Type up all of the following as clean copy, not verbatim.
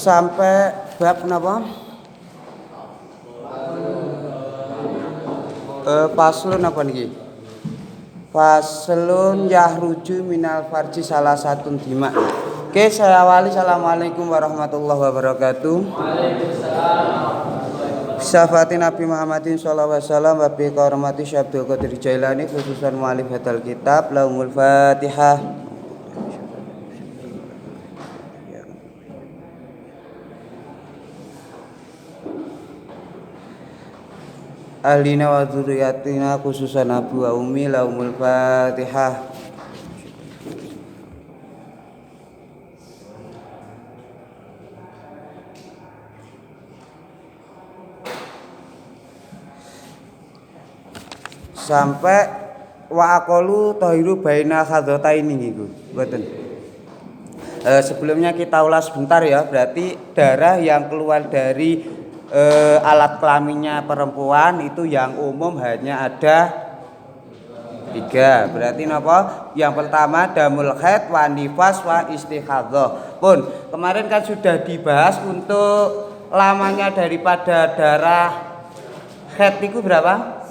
sampai bab napa? Paslun apa niki? Faslun yahruju minal farji salah satu dima. Oke, saya awali. Assalamualaikum warahmatullahi wabarakatuh. Syafaati Nabi Muhammadin sallallahu alaihi wasallam wa bi karamati Syabdul Qadir Jailani khususan mu'alif hadal kitab Lahumul Fatihah. Ahlina wa dzurriyyatina khususan abu wa ummi Lahumul Fatihah. Sampai wa aqalu tahiru baina khadzataini niku mboten. Sebelumnya kita ulas sebentar ya, berarti darah yang keluar dari alat kelaminnya perempuan itu yang umum hanya ada 3. Berarti napa? Yang pertama damul haid wa nifas wa istihadhah. Pun kemarin kan sudah dibahas untuk lamanya daripada darah haid itu berapa?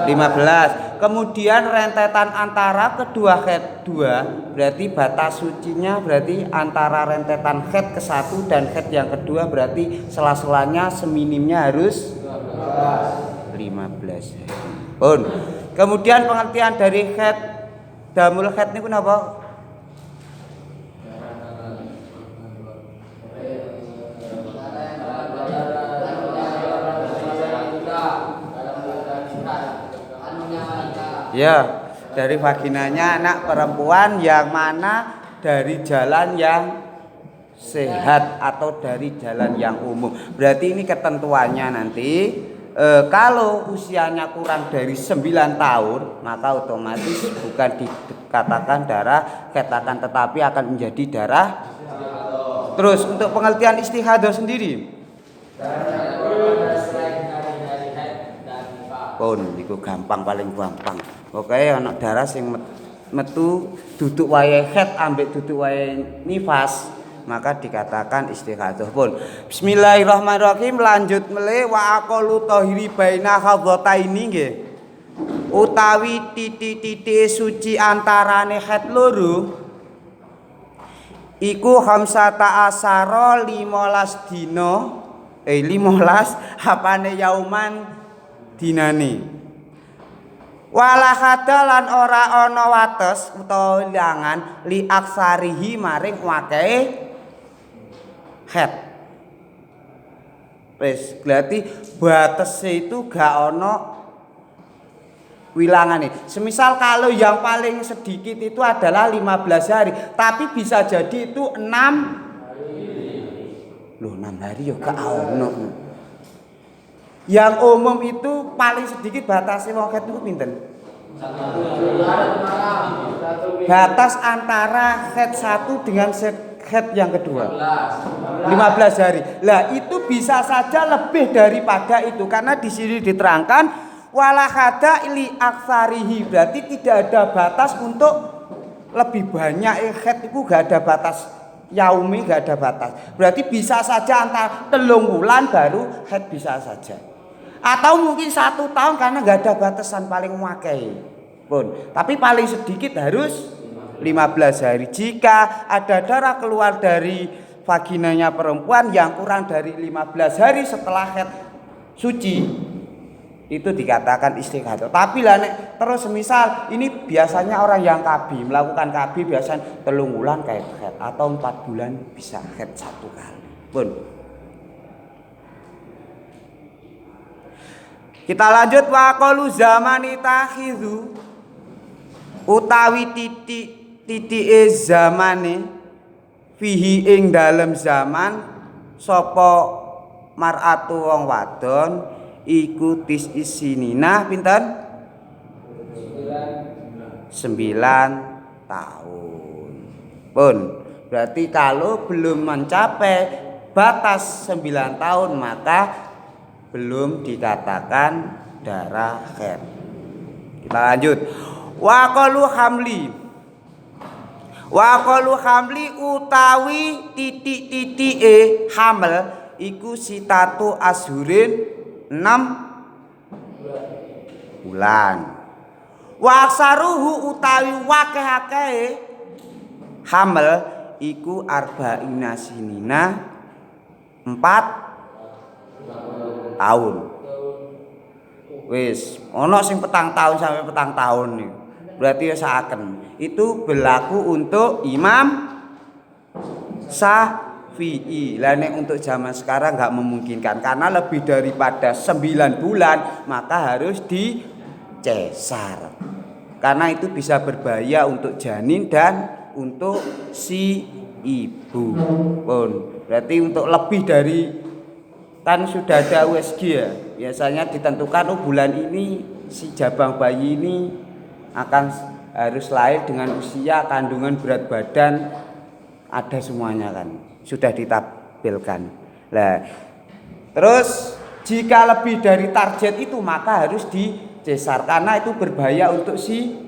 15. Kemudian rentetan antara kedua haid 2, berarti batas sucinya berarti antara rentetan haid ke-1 dan haid yang kedua berarti sela-selanya seminimnya harus 15. Pun. Kemudian pengertian dari haid damul haid niku napa? Ya, dari vaginanya anak perempuan yang mana dari jalan yang sehat atau dari jalan yang umum. Berarti ini ketentuannya nanti kalau usianya kurang dari 9 tahun maka otomatis bukan dikatakan darah katakan tetapi akan menjadi darah. Terus untuk pengertian istihadah sendiri. Pun itu gampang, paling gampang. Oke, anak darah sing metu duduk wayahe haid ambek duduk wayahe nifas maka dikatakan istihadah. Pun bismillahirrahmanirrahim, lanjut melih wa aqalu tahiri baina khadzataini nggih. Utawi titik-titik suci antarane haid loro iku khamsata asara 15 dina 15 apane yauman dinane. Wala hadalan ora ana wates utawa langan li aksarihi maring wakehe haid. Wis, berarti batese itu gak ana wilangane. Semisal kalau yang paling sedikit itu adalah 15 hari, tapi bisa jadi itu 6 hari. Loh, 6 hari ya gak ono. Yang umum itu paling sedikit batasnya wong haid itu pinten? Batas antara haid 1 dengan haid yang kedua 15 hari. Lah itu bisa saja lebih daripada itu karena di sini diterangkan wala hada li aktsarihi, berarti tidak ada batas untuk lebih banyak haid itu, gak ada batas. Yaumi gak ada batas. Berarti bisa saja antara 3 bulan baru haid bisa saja. Atau mungkin 1 tahun karena nggak ada batasan paling memakai pun. Tapi paling sedikit harus 15 hari. Jika ada darah keluar dari vaginanya perempuan yang kurang dari 15 hari setelah haid suci itu dikatakan istihadah. Tapi lah nek terus misal ini biasanya orang yang KB melakukan KB biasanya 3 bulan kayak haid atau 4 bulan bisa haid 1 kali pun. Kita lanjut wa qalu zamani takhidhu utawi titike zamane fihi ing dalem zaman sapa mar'atu wong wadon iku tis isinina pinten 9 tahun. Pun berarti kalau belum mencapai batas 9 tahun maka belum dikatakan darah haid. Kita lanjut. Wa qalu hamli Wa qalu hamli utawi titik-titike hamil iku sitatu ashurin 6 bulan. Wa aksaruhu utawi wakeh-akeh hamil iku arba'ina sinina 4 tahun. Wis ana sing 4 tahun sampai 4 tahun nih. Berarti ya saaken. Itu berlaku untuk Imam Syafi'i. Lah nek untuk zaman sekarang nggak memungkinkan karena lebih daripada 9 bulan maka harus dicesar. Karena itu bisa berbahaya untuk janin dan untuk si ibu pun. Berarti untuk lebih dari kan sudah ada USG ya. Biasanya ditentukan bulan ini si jabang bayi ini akan harus lahir dengan usia, kandungan, berat badan, ada semuanya kan, sudah ditampilkan. Nah, terus jika lebih dari target itu maka harus dicesar karena itu berbahaya untuk si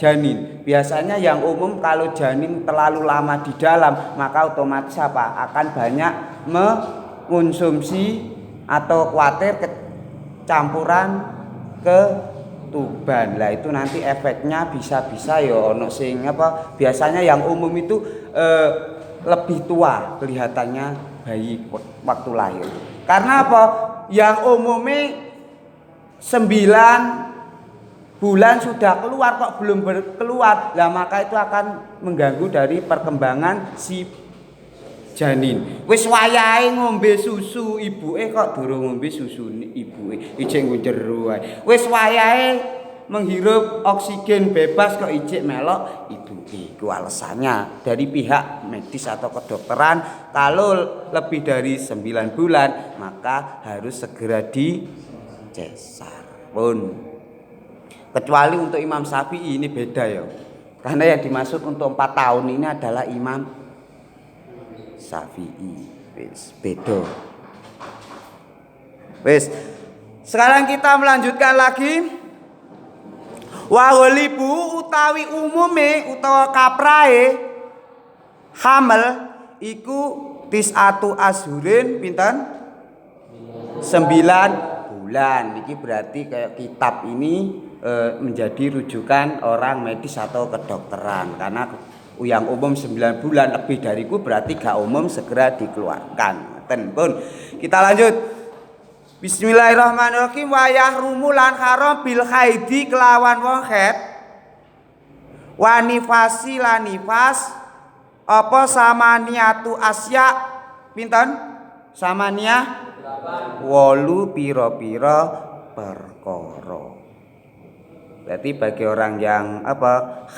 janin. Biasanya yang umum kalau janin terlalu lama di dalam maka otomatis akan banyak mengonsumsi atau khawatir kecampuran ketuban. Lah itu nanti efeknya bisa-bisa ya ono sing biasanya yang umum itu lebih tua kelihatannya bayi waktu lahir. Karena apa? Yang umumnya 9 bulan sudah keluar kok belum keluar. Lah maka itu akan mengganggu dari perkembangan si janin. Wis wayahe ngombe susu ibuke kok durung ngombe susu ibuke. Ijek nggo jero wae. Wis wayahe menghirup oksigen bebas kok ijek melok ibuke. Iku alasannya dari pihak medis atau kedokteran kalau lebih dari 9 bulan maka harus segera dicesar. Pun. Kecuali untuk Imam Syafi'i ini beda ya. Karena yang dimaksud untuk 4 tahun ini adalah Imam Syafi'i. Wis beda. Wis. Sekarang kita melanjutkan lagi. Wa ghalibu utawi umume utawa kaprahe hamil iku tis'atu ashurin pinten? 9 bulan. Iki berarti kayak kitab ini menjadi rujukan orang medis atau kedokteran karena yang umum 9 bulan lebih dariku berarti gak umum segera dikeluarkan. Pun kita lanjut. Bismillahirrahmanirrahim. Wa yahrumu lan haram bil haidi kelawan wong haid. Wa nifasi lan nifas apa samaniatu asya pinten? Samania 8 pira-pira perkara. Berarti bagi orang yang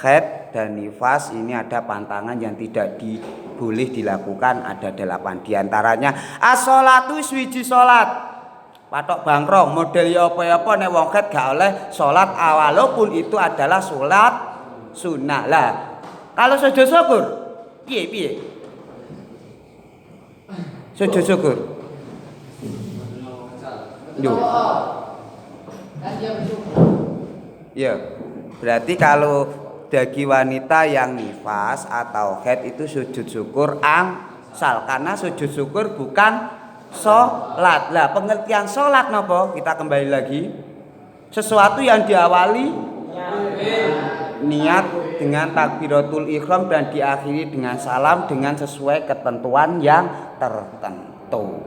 haid dan nifas ini ada pantangan yang tidak boleh dilakukan ada 8 diantaranya as-sholatu swiji sholat patok bangkrong model ya apa-apa nek wong haid gak oleh sholat walaupun itu adalah sholat sunnah. Lah kalau sujud syukur piye sujud syukur yo ya, berarti kalau bagi wanita yang nifas atau haid itu sujud syukur angsal karena sujud syukur bukan sholat. Lah pengertian sholat napa? Kita kembali lagi. Sesuatu yang diawali niat dengan takbiratul ihram dan diakhiri dengan salam dengan sesuai ketentuan yang tertentu.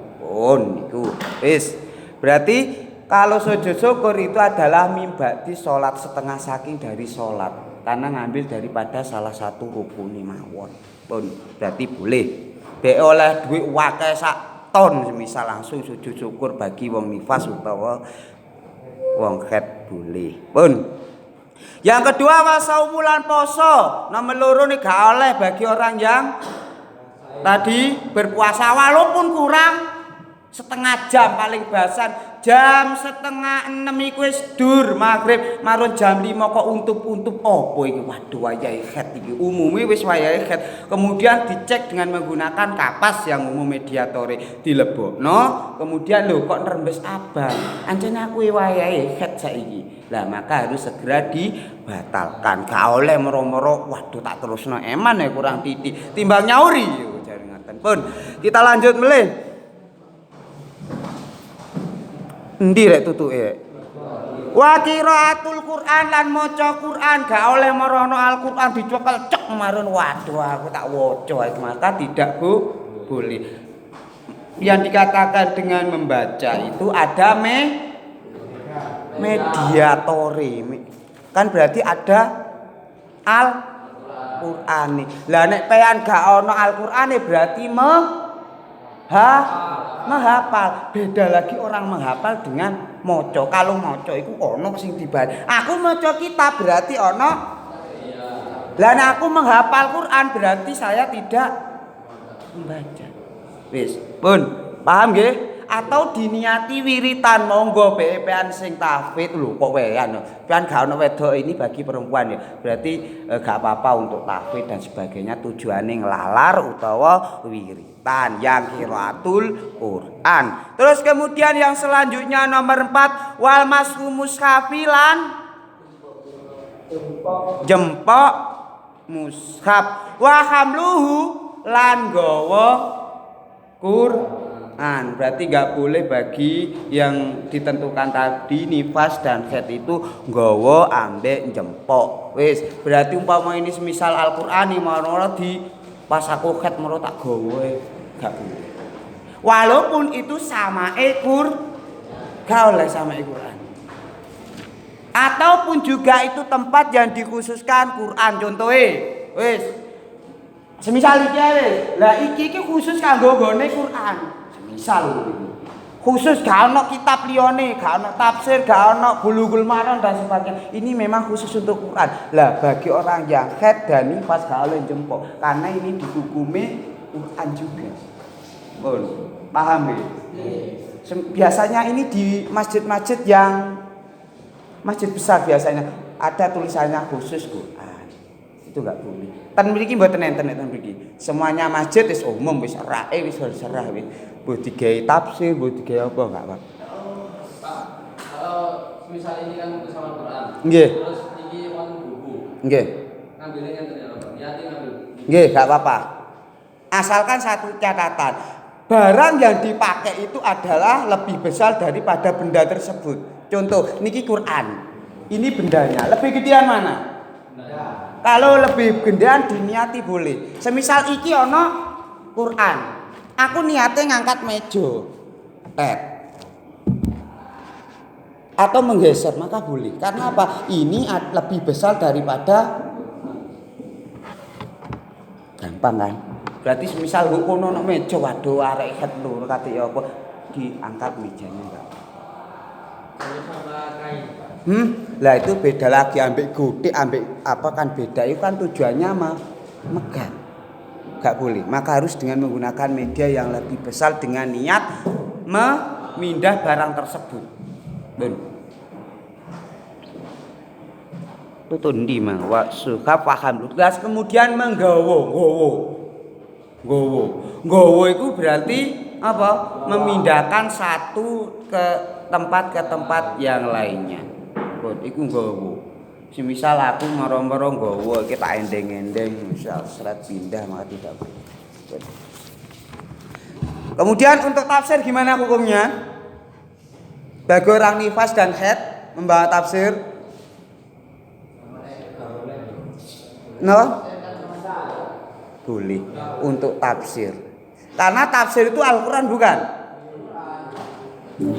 Niku wis. Berarti kalau sujud syukur itu adalah mimbati sholat setengah saking dari sholat karena ngambil daripada salah satu rukun mawon pun berarti boleh be oleh duit wakai sak ton misal langsung sujud syukur bagi wong nifas utawa wong haid boleh pun. Yang kedua wasaumulan poso nomor loro nih gak oleh bagi orang yang tadi berpuasa walaupun kurang setengah jam paling basan jam 5:30 iku wis dur maghrib, marun jam 5 kok untup-untup opo iki? Waduh wayahe head iki. Umume wis wayahe head. Kemudian dicek dengan menggunakan kapas yang umum mediatore dilebokno, kemudian lho kok nerembes abang. Anjene aku wayahe head saiki. Lah maka harus segera dibatalkan. Gak oleh moro-moro waduh tak terusno eman ya kurang titik. Timbang nyauri yo jare ngaten. Pun kita lanjut melih. Endi rek tutuke? Wa qiraatul Qur'an lan maca Qur'an gak oleh merono Al-Qur'an dicekel cek marun waduh aku tak waca maka tidak boleh. Yang dikatakan dengan membaca itu ada mediatore. Kan berarti ada Al-Qur'ane. Lah nek pean gak ono Al-Qur'ane berarti menghafal. Beda lagi orang menghafal dengan moco. Kalau moco itu ono sing dibahas. Aku moco kitab berarti ono. Lah aku menghafal Quran berarti saya tidak membaca. Wis, pun paham nggih? Atau diniati wiritan monggo PEP-an sing tahfidz lho kok wean. Kan gak ono wedok ini bagi perempuan ya. Berarti gak apa-apa untuk tahfidz dan sebagainya tujuane nglalar utawa wiritan yang qiraatul Quran. Terus kemudian yang selanjutnya nomor 4 wal mashu mushafilan jempok mushaf wa hamluhu lan gawa Quran. Berarti nggak boleh bagi yang ditentukan tadi nifas dan khed itu nggawa ambek jempok. Wis, berarti umpama ini semisal Al-Qur'an mau di pas aku khed moro tak gawa gak boleh. Walaupun itu sama gak oleh sama Quran. Ataupun juga itu tempat yang dikhususkan Quran contohnya. Wis. Semisal iki wis. Lah iki khusus kanggo nggone Quran. Misal khusus gak ono kitab liyane, gak ono tafsir, gak ono Bulughul Maram dan sebagainya. Ini memang khusus untuk Quran. Lah bagi orang yang khed dan nifas gak oleh jempok karena ini dihukumi Quran juga. Paham ya? Biasanya ini di masjid-masjid yang masjid besar biasanya ada tulisannya khusus Quran. Itu enggak boleh. Ten mriki mboten enten ten mriki. Semuanya masjid wis umum wis rae wis serah wis. Mbok digawe tafsir, mbok digawe apa enggak, Pak? Pak, kalau misal ini kan bersama Quran. Nggih. Terus iki wonten buku. Nggih. Ngambilnya enten ya, Pak. Niati ngambil. Nggih, enggak apa-apa. Asalkan satu catatan. Barang yang dipakai itu adalah lebih besar daripada benda tersebut. Contoh, niki Quran. Ini bendanya. Lebih gedean mana? Kalau lebih gedean diniati boleh. Semisal iki ono Quran. Aku niatnya ngangkat meja. Atau menggeser maka boleh. Karena apa? Ini lebih besar daripada gampang kan? Berarti semisal kono ono meja waduh arek het lur kate ya apa diangkat mejanya enggak. Sama kain. Lah itu beda lagi ambek gotik ambek apa kan beda itu kan tujuannya megang. Gak boleh. Maka harus dengan menggunakan media yang lebih besar dengan niat memindah barang tersebut. Tutu ndi mang wa suka paham lugas kemudian nggawa itu berarti apa? Memindahkan satu ke tempat yang lainnya. Iku nggawa. Semisal aku moro-moro nggawa iki tak endeng-endeng misal seret pindah maka tidak boleh. Kemudian untuk tafsir gimana hukumnya? Bagi orang nifas dan haid membawa tafsir? No? Boleh untuk tafsir. Karena tafsir itu Al-Qur'an bukan?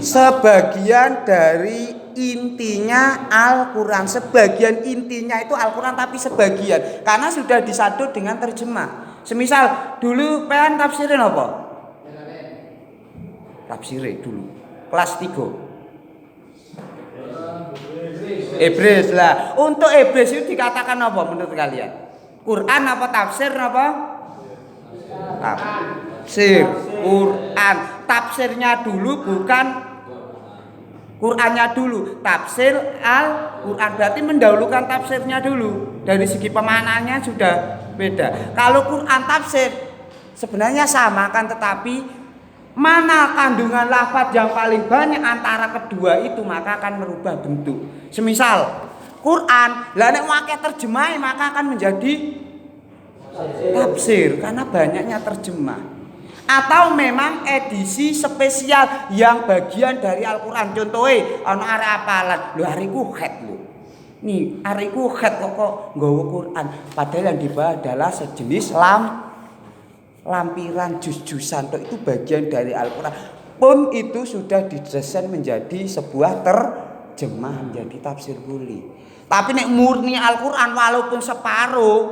Sebagian dari intinya Al-Qur'an, sebagian intinya itu Al-Qur'an tapi sebagian karena sudah disadut dengan terjemah. Semisal dulu pengen tafsirin apa? Tafsirin dulu kelas 3. Ibris lah. Untuk Ibris itu dikatakan apa menurut kalian? Quran apa tafsir apa? Tafsir. Quran. Tafsirnya dulu bukan Qur'annya dulu, tafsir Al-Qur'an berarti mendahulukan tafsirnya dulu. Dari segi pemaknaannya sudah beda. Kalau Qur'an tafsir sebenarnya sama kan, tetapi mana kandungan lafaz yang paling banyak antara kedua itu maka akan merubah bentuk. Semisal Quran, lah nek akeh terjemah maka akan menjadi tafsir karena banyaknya terjemah. Atau memang edisi spesial yang bagian dari Al-Qur'an. Contohnya ana arek apalan, lho ariku khat lho. Nih, ariku khat kok nggawa Quran, padahal yang dibawa adalah sejenis lampiran jus-jusan itu bagian dari Al-Qur'an. Pun itu sudah didesain menjadi sebuah terjemah menjadi tafsir boleh. Tapi nek murni Al-Qur'an walaupun separuh,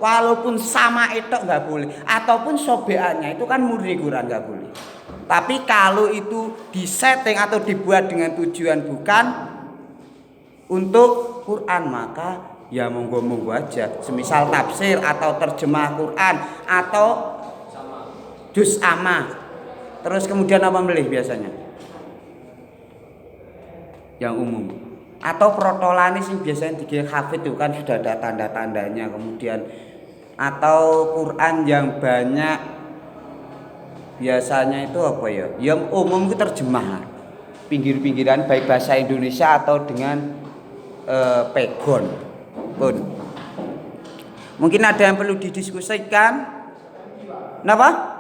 walaupun sama itu nggak boleh, ataupun sobeannya itu kan murni Quran nggak boleh. Tapi kalau itu disetting atau dibuat dengan tujuan bukan untuk Quran maka ya monggo-monggo aja. Semisal tafsir atau terjemah Quran atau juz amma. Terus kemudian apa milih biasanya? Yang umum. Atau protolani sih biasanya di hafid itu kan sudah ada tanda-tandanya. Kemudian atau Quran yang banyak biasanya itu apa ya? Yang umum itu terjemah pinggir-pinggiran baik bahasa Indonesia atau dengan pegon pun. Mungkin ada yang perlu didiskusikan. Kenapa?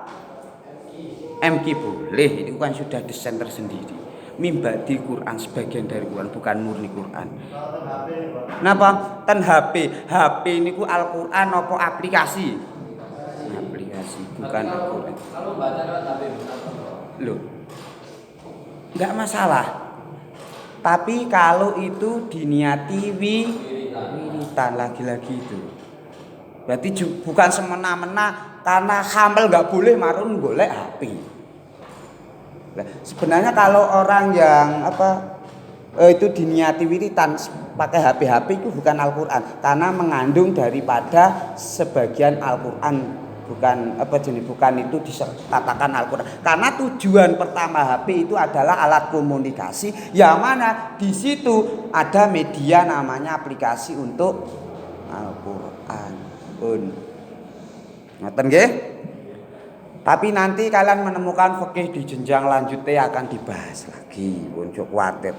MQ boleh, itu kan sudah desain tersendiri. Mimba di Quran sebagian dari Quran bukan murni Quran. Kenapa? Ten HP ini ku Al-Quran apa aplikasi? Aplikasi bukan Al-Quran. Kalau baca lewat HP Loh, nggak masalah. Tapi kalau itu diniati wiritan lagi-lagi itu, berarti bukan semena-mena karena hamil nggak boleh marun golek HP. Nah, sebenarnya kalau orang yang itu diniati wiritan pakai HP itu bukan Al-Quran karena mengandung daripada sebagian Al-Quran, bukan itu dikatakan Al-Quran karena tujuan pertama HP itu adalah alat komunikasi yang mana di situ ada media namanya aplikasi untuk Al-Quran pun. Ngoten nggih? Tapi nanti kalian menemukan fikih di jenjang lanjutnya akan dibahas lagi, ojo kuwatir.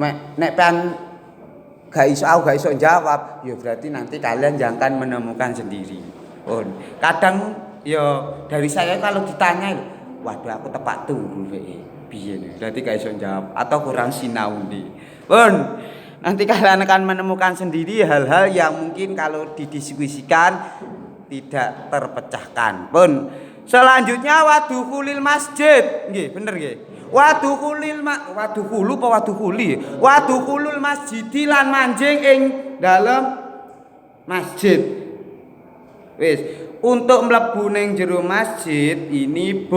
Nek kan gak iso jawab, ya berarti nanti kalian jangan menemukan sendiri. Kadang ya dari saya kalau ditanya, waduh aku tepak turu piye berarti gak iso jawab atau kurang sinau nih. Nanti kalian akan menemukan sendiri hal-hal yang mungkin kalau didiskusikan tidak terpecahkan. Selanjutnya wadukhulil masjid. Nggih, bener nggih. Wadukhulul masjid lan manjing ing dalam masjid. Wis, untuk mlebu ning jero masjid ini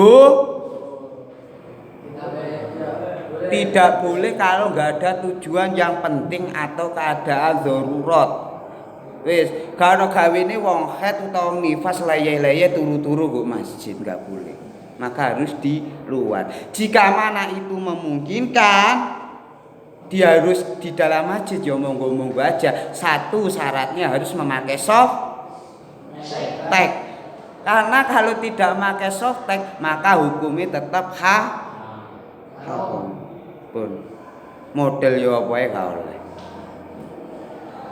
tidak boleh kalau nggak ada tujuan yang penting atau keadaan darurat. Wis, kalau gawene wong haid utawa nifas leye-leye turu-turu kok masjid enggak boleh. Maka harus di luar. Jika mana itu memungkinkan, dia harus di dalam masjid ya monggo-monggo aja. Satu syaratnya harus memakai softtek. Karena kalau tidak memakai softtek, maka hukumnya tetap haram. Model yo apa gak oleh.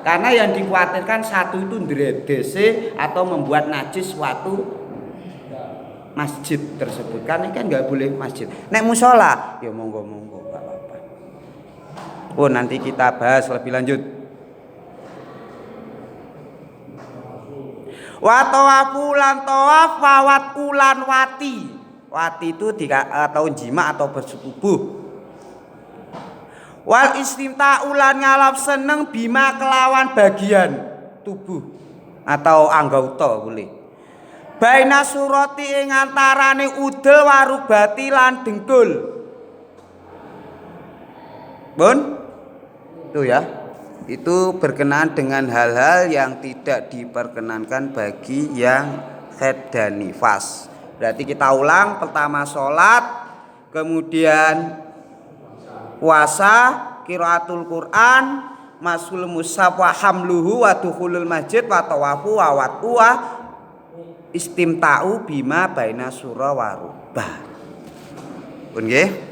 Karena yang dikhawatirkan satu itu ndredese atau membuat najis suatu masjid tersebut. Karena kan nggak boleh masjid. Nek musola, ya monggo-monggo nggak apa-apa. Nanti kita bahas lebih lanjut. Wa tawafu lan tawaf wawat ulan wati. Wati itu atau jima atau bersetubuh. Wal istimta ulan ngalap seneng bima kelawan bagian tubuh atau anggota boleh. Baina surati ing antarane udel warubati lan dengkul. Itu ya. Itu berkenaan dengan hal-hal yang tidak diperkenankan bagi yang haid dan nifas. Berarti kita ulang, pertama sholat, kemudian puasa, qiraatul Quran, masul mushaf wa hamluhu wa dukhulul masjid wa tawafu wa wat'u wa istimta'u bima baina surah wa rubah. Pun nggih.